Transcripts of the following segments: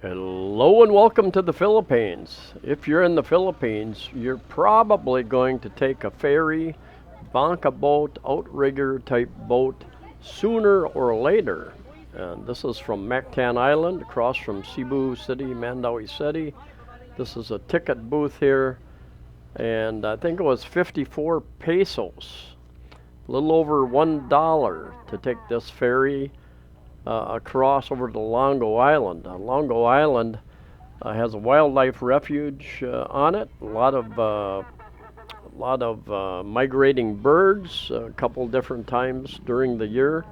Hello and welcome to the Philippines. If you're in the Philippines, you're probably going to take a ferry, banca boat, outrigger type boat sooner or later. And this is from Mactan Island across from Cebu City, Mandaue City. This is a ticket booth here, and I think it was 54 pesos, a little over $1 to take this ferry across over to Olango Island. Olango Island has a wildlife refuge on it. A lot of migrating birds. A couple different times during the year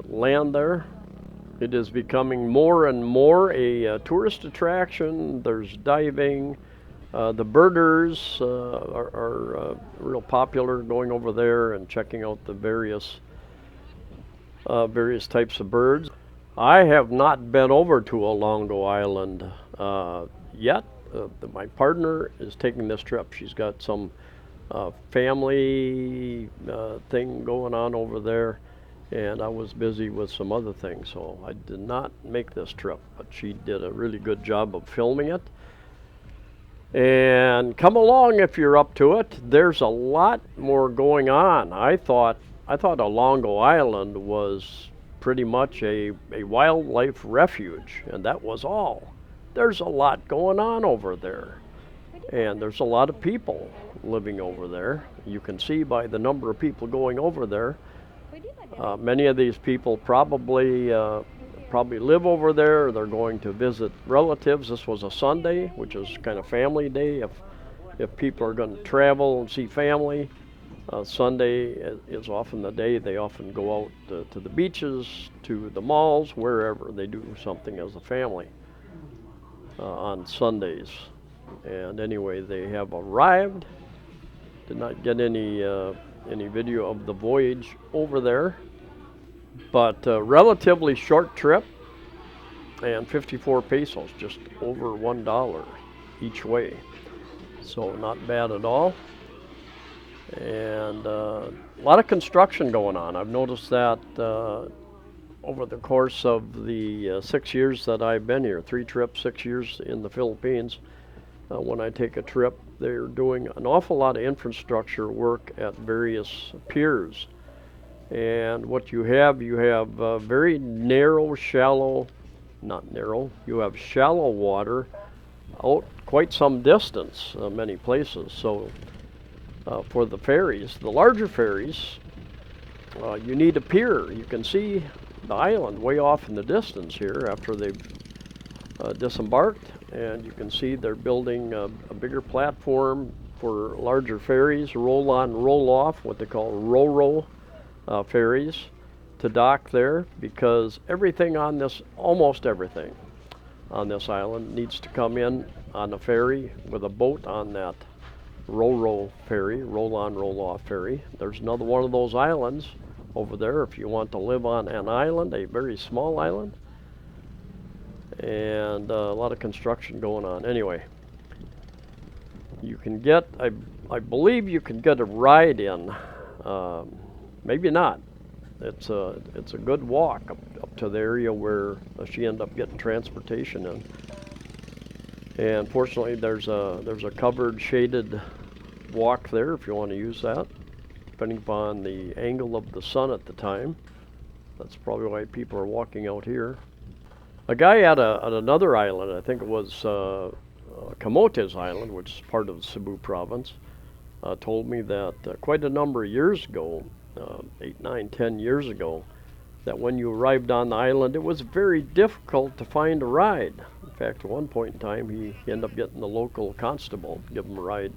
land there. It is becoming more and more a tourist attraction. There's diving. The birders are real popular, going over there and checking out the various types of birds. I have not been over to Olango Island yet. My partner is taking this trip. She's got some family thing going on over there, and I was busy with some other things, so I did not make this trip, but she did a really good job of filming it. And come along if you're up to it. There's a lot more going on. I thought Olango Island was pretty much a wildlife refuge, and that was all. There's a lot going on over there, and there's a lot of people living over there. You can see by the number of people going over there. Many of these people probably live over there. They're going to visit relatives. This was a Sunday, which is kind of family day. If people are going to travel and see family, Sunday is often the day they often go out to the beaches, to the malls, wherever they do something as a family on Sundays. And anyway, they have arrived. Did not get any video of the voyage over there, but relatively short trip, and 54 pesos, just over $1 each way. So not bad at all. And a lot of construction going on. I've noticed that over the course of the 6 years that I've been here, 3 trips, 6 years in the Philippines. When I take a trip, they're doing an awful lot of infrastructure work at various piers. And what you have very narrow, you have shallow water out quite some distance, many places. So for the ferries, the larger ferries, you need a pier. You can see the island way off in the distance here after they've disembarked, and you can see they're building a bigger platform for larger ferries, roll on, roll off, what they call ro-ro ferries, to dock there, because almost everything on this island needs to come in on a ferry with a boat on that ro-ro ferry, roll-on, roll-off ferry. There's another one of those islands over there if you want to live on an island, a very small island, and a lot of construction going on. Anyway, you can get, I believe you can get a ride in, maybe not. It's a good walk up to the area where she ended up getting transportation in. And fortunately, there's a covered, shaded walk there if you want to use that, depending upon the angle of the sun at the time. That's probably why people are walking out here. A guy at another island, I think it was Camotes Island, which is part of Cebu province, told me that quite a number of years ago, 8, 9, 10 years ago, that when you arrived on the island, it was very difficult to find a ride. In fact, at one point in time, he ended up getting the local constable to give him a ride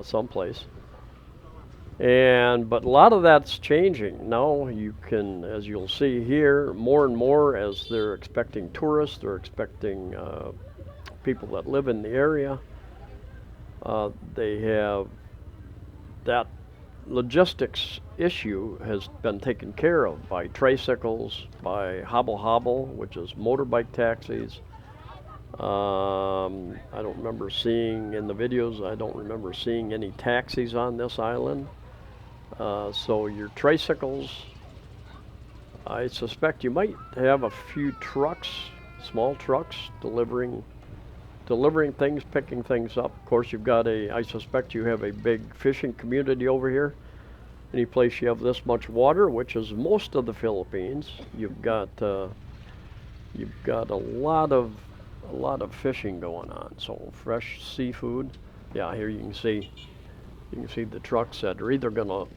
someplace. But a lot of that's changing. Now you can, as you'll see here, more and more as they're expecting tourists, they're expecting people that live in the area. They have that logistics issue has been taken care of by tricycles, by hobble, which is motorbike taxis. I don't remember seeing in the videos, I don't remember seeing any taxis on this island. So your tricycles, I suspect you might have a few trucks small trucks delivering things, picking things up. Of course, you've got I suspect you have a big fishing community over here. Any place you have this much water, which is most of the Philippines, you've got a lot of fishing going on. So fresh seafood. Yeah, here you can see the trucks that are either going to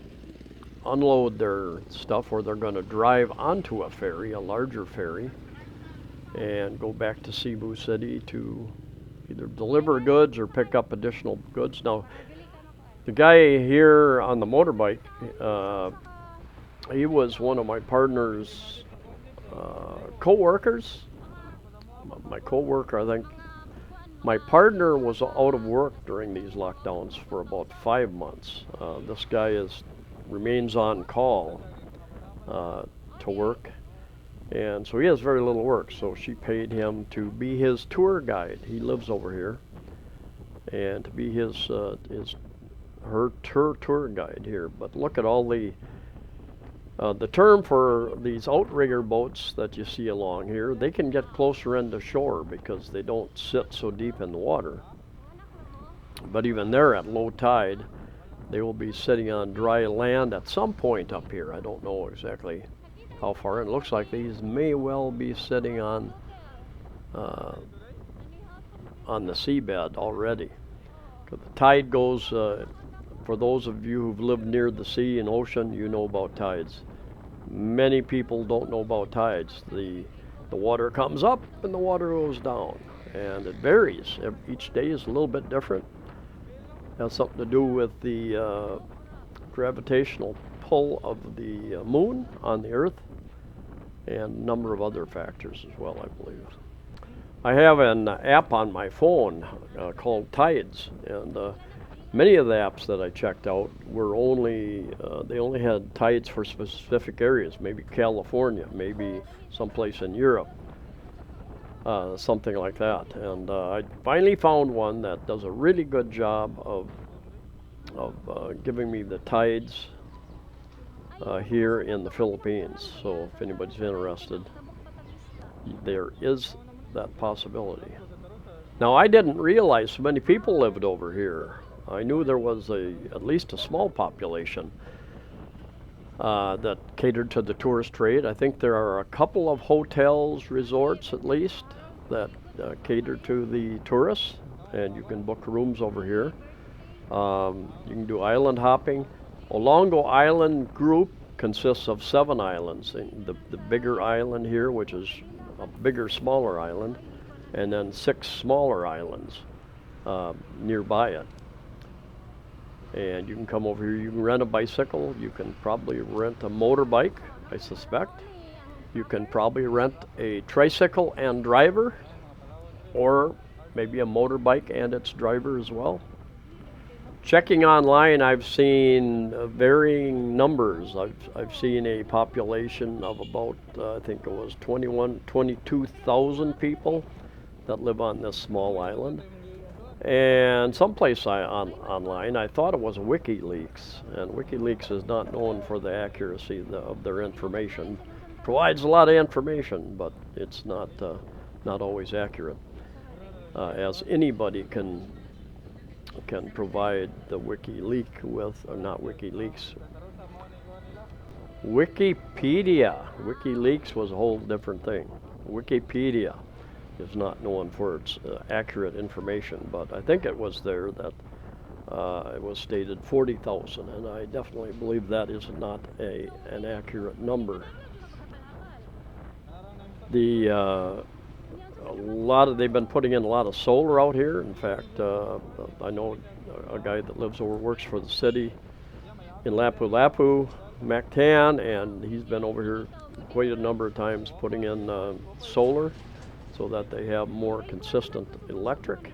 unload their stuff or they're going to drive onto a ferry, a larger ferry, and go back to Cebu City to either deliver goods or pick up additional goods. Now, the guy here on the motorbike, he was one of my partner's co-workers. My co-worker, I think. My partner was out of work during these lockdowns for about 5 months. This guy remains on call to work. And so he has very little work, so she paid him to be his tour guide. He lives over here, and to be her tour guide here. But look at all the term for these outrigger boats that you see along here. They can get closer into shore because they don't sit so deep in the water. But even there at low tide, they will be sitting on dry land at some point up here. I don't know exactly how far. It looks like these may well be sitting on the seabed already. The tide goes, for those of you who've lived near the sea and ocean, you know about tides. Many people don't know about tides. The water comes up and the water goes down, and it varies. Each day is a little bit different. It has something to do with the gravitational pull of the moon on the Earth, and a number of other factors as well, I believe. I have an app on my phone called Tides, and many of the apps that I checked out were they only had tides for specific areas, maybe California, maybe someplace in Europe, something like that. And I finally found one that does a really good job of giving me the tides here in the Philippines. So if anybody's interested, there is that possibility. Now, I didn't realize so many people lived over here. I knew there was at least a small population that catered to the tourist trade. I think there are a couple of hotels, resorts at least, that cater to the tourists, and you can book rooms over here. You can do island hopping. Olango Island group consists of 7 islands. The bigger island here, which is a bigger, smaller island, and then 6 smaller islands nearby it. And you can come over here, you can rent a bicycle, you can probably rent a motorbike, I suspect. You can probably rent a tricycle and driver, or maybe a motorbike and its driver as well. Checking online, I've seen varying numbers. I've seen a population of about, I think it was 22,000 people that live on this small island. And someplace online, I thought it was WikiLeaks, and WikiLeaks is not known for the accuracy of their information. Provides a lot of information, but it's not always accurate, as anybody can provide the WikiLeaks with, or not WikiLeaks. Wikipedia. WikiLeaks was a whole different thing. Wikipedia is not known for its accurate information, but I think it was there that it was stated 40,000, and I definitely believe that is not an accurate number. They've been putting in a lot of solar out here. In fact, I know a guy that works for the city in Lapu-Lapu, Mactan, and he's been over here quite a number of times putting in solar so that they have more consistent electric.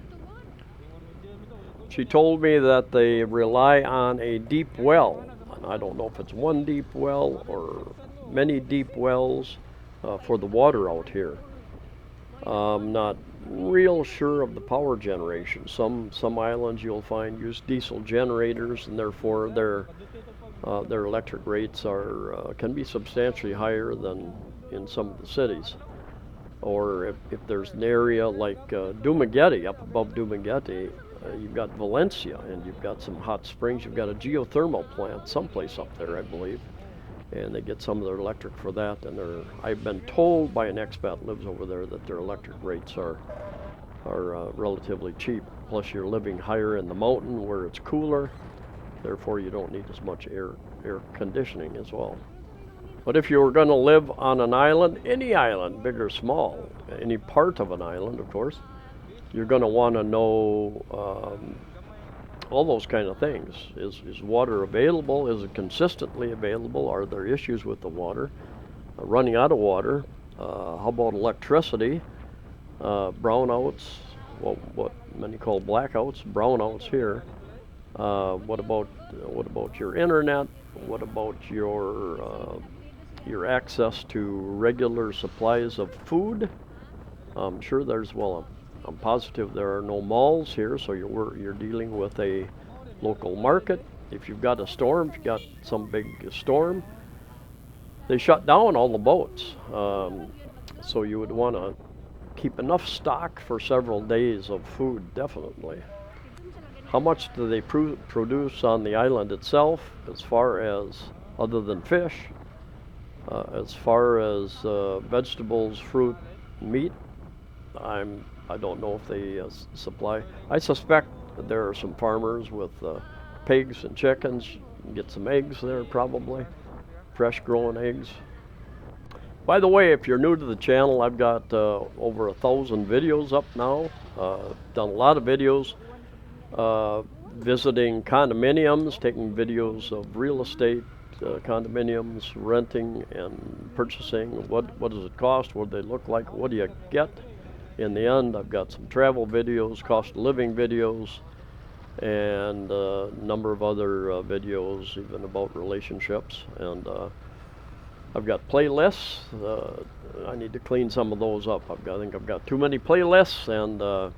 She told me that they rely on a deep well, and I don't know if it's one deep well or many deep wells for the water out here. I'm not real sure of the power generation. Some islands you'll find use diesel generators, and therefore their electric rates can be substantially higher than in some of the cities. or if there's an area like Dumaguete, up above Dumaguete, you've got Valencia, and you've got some hot springs. You've got a geothermal plant someplace up there, I believe, and they get some of their electric for that. And I've been told by an expat who lives over there that their electric rates are relatively cheap. Plus, you're living higher in the mountain where it's cooler, therefore you don't need as much air conditioning as well. But if you were going to live on an island, any island, big or small, any part of an island, of course, you're going to want to know all those kind of things. Is water available? Is it consistently available? Are there issues with the water? Running out of water? How about electricity? Brownouts, what many call blackouts, brownouts here. What about your internet? What about your access to regular supplies of food? I'm sure I'm positive there are no malls here, so you're dealing with a local market. If you've got a storm, if you've got some big storm, they shut down all the boats. So you would want to keep enough stock for several days of food, definitely. How much do they produce on the island itself, as far as, other than fish, as far as vegetables, fruit, meat? I don't know if they supply. I suspect that there are some farmers with pigs and chickens. You can get some eggs there, probably, fresh growing eggs. By the way, if you're new to the channel, I've got over 1,000 videos up now. Done a lot of videos visiting condominiums, taking videos of real estate, condominiums, renting and purchasing. What does it cost? What do they look like? What do you get in the end? I've got some travel videos, cost of living videos, and a number of other videos, even about relationships. And I've got playlists. I need to clean some of those up. I think I've got too many playlists, and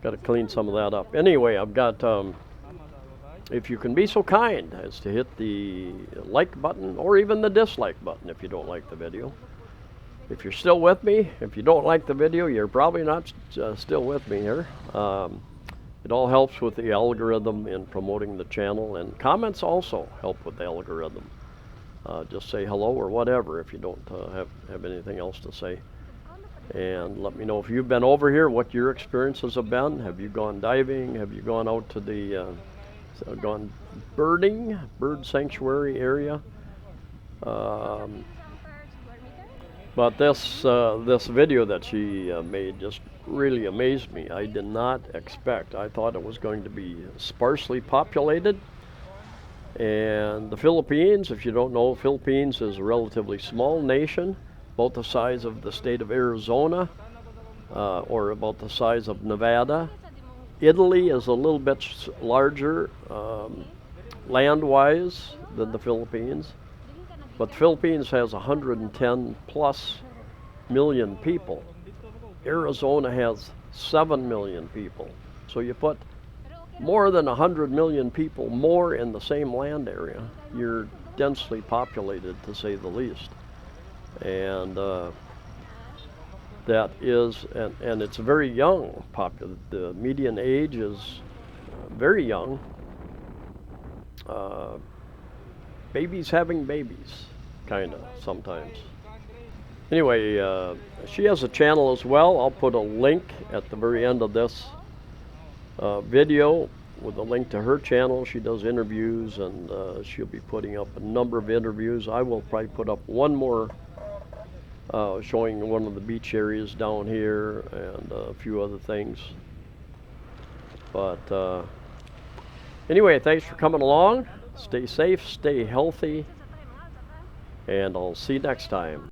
got to clean some of that up. Anyway, I've got, if you can be so kind as to hit the like button, or even the dislike button if you don't like the video. If you're still with me, if you don't like the video, you're probably not still with me here. It all helps with the algorithm in promoting the channel, and comments also help with the algorithm. Just say hello or whatever if you don't have anything else to say. And let me know if you've been over here, what your experiences have been. Have you gone diving? Have you gone out to the, gone birding, bird sanctuary area? But this video that she made just really amazed me. I did not expect. I thought it was going to be sparsely populated. And the Philippines, if you don't know, Philippines is a relatively small nation, about the size of the state of Arizona, or about the size of Nevada. Italy is a little bit larger land-wise than the Philippines, but the Philippines has 110 plus million people. Arizona has 7 million people. So you put more than 100 million people more in the same land area. You're densely populated, to say the least. And that is, and it's very young. The median age is very young. Babies having babies, kind of, sometimes. Anyway, she has a channel as well. I'll put a link at the very end of this video with a link to her channel. She does interviews, and she'll be putting up a number of interviews. I will probably put up one more showing one of the beach areas down here and a few other things. But anyway, thanks for coming along. Stay safe, stay healthy, and I'll see you next time.